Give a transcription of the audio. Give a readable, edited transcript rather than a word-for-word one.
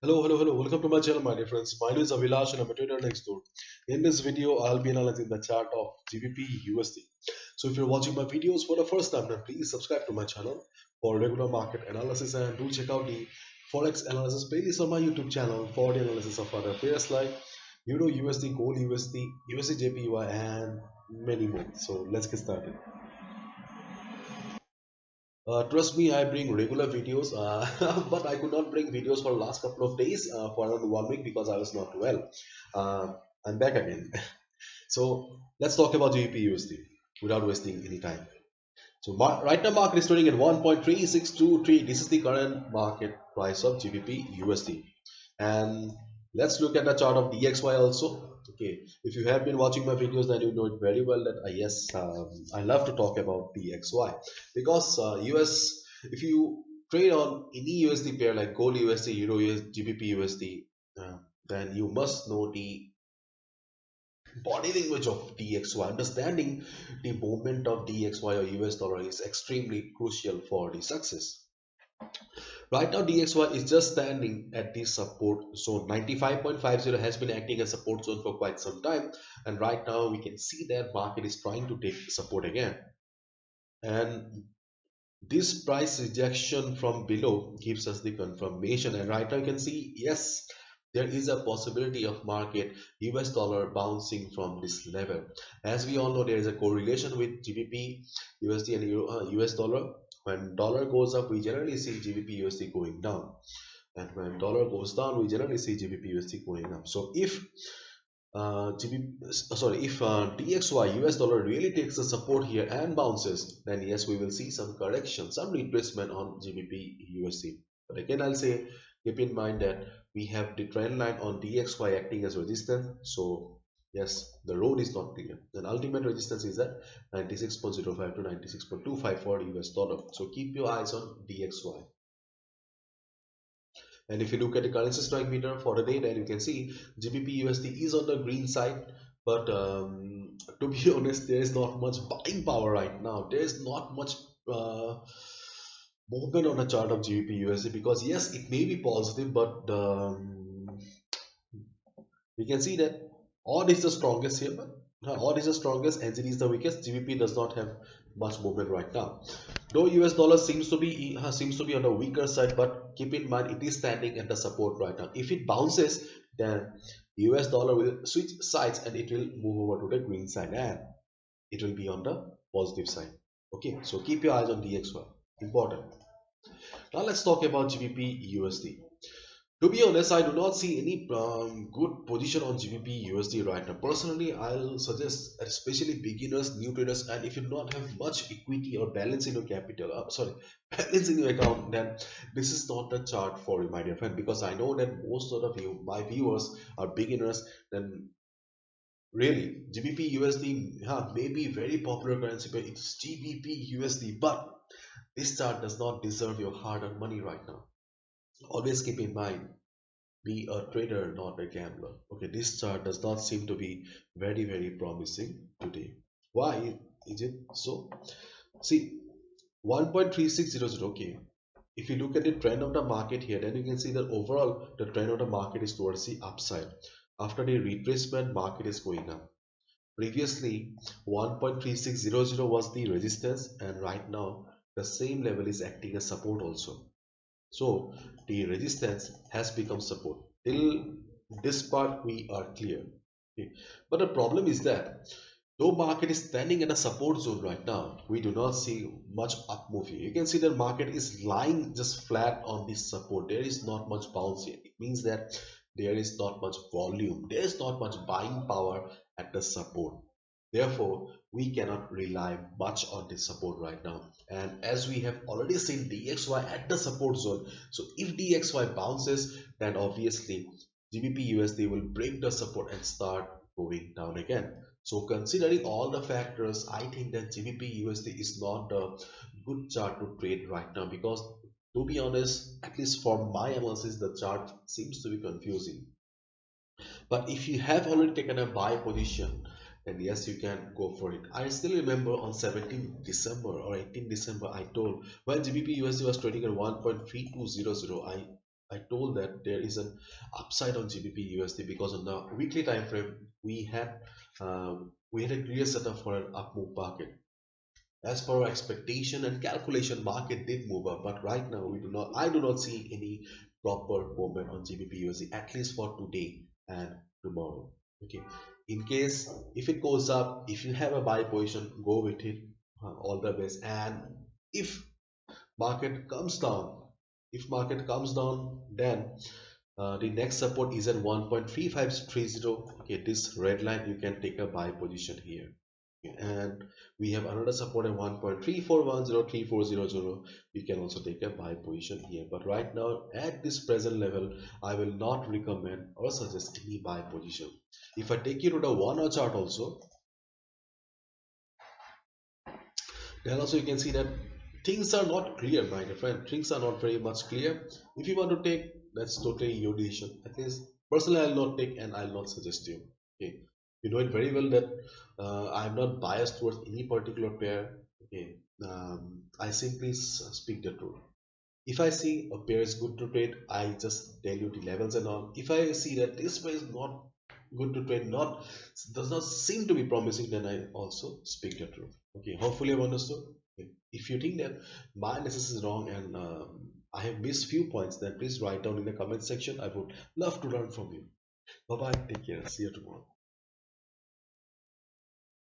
Hello. Welcome to my channel, my dear friends. My name is Avilash and I'm a trader next door. In this video, I'll be analyzing the chart of GBP USD. So if you're watching my videos for the first time, then please subscribe to my channel for regular market analysis and do check out the Forex analysis playlist on my YouTube channel for the analysis of other pairs like Euro USD, Gold USD, USD JPY, and many more. So let's get started. Trust me, I bring regular videos, but I could not bring videos for last couple of days, for around 1 week because I was not well. Uh, I'm back again. So let's talk about GBP USD without wasting any time. So right now market is trading at 1.3623. This is the current market price of GBP USD. And let's look at the chart of DXY also. Okay, if you have been watching my videos, then you know it very well that yes, I love to talk about DXY because US. If you trade on any USD pair like Gold USD, Euro USD, GBP USD, then you must know the body language of DXY. Understanding the movement of DXY or US dollar is extremely crucial for the success. Right now, DXY is just standing at the support zone. 95.50 has been acting as support zone for quite some time, and right now we can see that market is trying to take support again. And this price rejection from below gives us the confirmation, and right now you can see yes, there is a possibility of market US dollar bouncing from this level. As we all know, there is a correlation with GBP USD and US dollar. When dollar goes up, we generally see GBP USD going down, and when dollar goes down, we generally see GBP USD going up. So if if DXY US dollar really takes the support here and bounces, then yes, we will see some correction, some retracement on GBP USD. But again, I'll say keep in mind that we have the trend line on DXY acting as resistance. So yes, the road is not clear. Then ultimate resistance is at 96.05 to 96.25 for US dollar. So keep your eyes on DXY. And if you look at the currency strike meter for the day, then you can see GBP USD is on the green side. But to be honest, there is not much buying power right now. There is not much movement on the chart of GBP USD because yes, it may be positive, but we can see that odd is the strongest here, but odd is the strongest, NZD is the weakest. GBP does not have much movement right now. Though US dollar seems to be on the weaker side, but keep in mind it is standing at the support right now. If it bounces, then US dollar will switch sides and it will move over to the green side and it will be on the positive side. Okay, so keep your eyes on DXY. Important. Now let's talk about GBP USD. To be honest, I do not see any good position on GBP USD right now. Personally, I'll suggest, especially beginners, new traders, and if you do not have much equity or balance in your capital, balance in your account, then this is not the chart for you, my dear friend. Because I know that most of you, my viewers, are beginners. Then really, GBP USD may be very popular currency, but it's GBP USD. But this chart does not deserve your hard-earned money right now. Always keep in mind, be a trader, not a gambler. Okay, this chart does not seem to be very promising today. Why is it so? See, 1.3600. Okay, if you look at the trend of the market here, then you can see that overall the trend of the market is towards the upside. After the retracement, market is going up. Previously, 1.3600 was the resistance, and right now the same level is acting as support also. So the resistance has become support. Till this part we are clear. Okay. But the problem is that though market is standing in a support zone right now, we do not see much up move here. You can see that market is lying just flat on this support. There is not much bounce here. It means that there is not much volume. There is not much buying power at the support. Therefore, we cannot rely much on this support right now. And as we have already seen DXY at the support zone, so if DXY bounces, then obviously GBP USD will break the support and start going down again. So considering all the factors, I think that GBP USD is not a good chart to trade right now because to be honest, at least for my analysis, the chart seems to be confusing. But if you have already taken a buy position, then yes, you can go for it. I still remember on 17th December or 18th December, I told when GBP USD was trading at 1.3200, I told that there is an upside on GBP USD because on the weekly time frame we had a clear setup for an up move market. As per our expectation and calculation, market did move up, but right now I do not see any proper movement on GBP USD, at least for today and tomorrow. Okay. In case if it goes up, if you have a buy position, go with it, all the best. And if market comes down, then the next support is at 1.3530. Okay, this red line you can take a buy position here. Okay, and we have another support at 1.34103400. You can also take a buy position here. But right now, at this present level, I will not recommend or suggest any buy position. If I take you to the 1 hour chart also, then also you can see that things are not clear, my dear friend. Things are not very much clear. If you want to take, that's totally your decision. At least personally, I'll not take and I'll not suggest you. Okay, you know it very well that I'm not biased towards any particular pair. Okay, I simply speak the truth. If I see a pair is good to trade, I just tell you the levels and all. If I see that this pair is not good to trade, not does not seem to be promising, then I also speak the truth. Okay, hopefully I've understood. Okay. If you think that my analysis is wrong and I have missed few points, then please write down in the comment section. I would love to learn from you. Bye bye. Take care. See you tomorrow.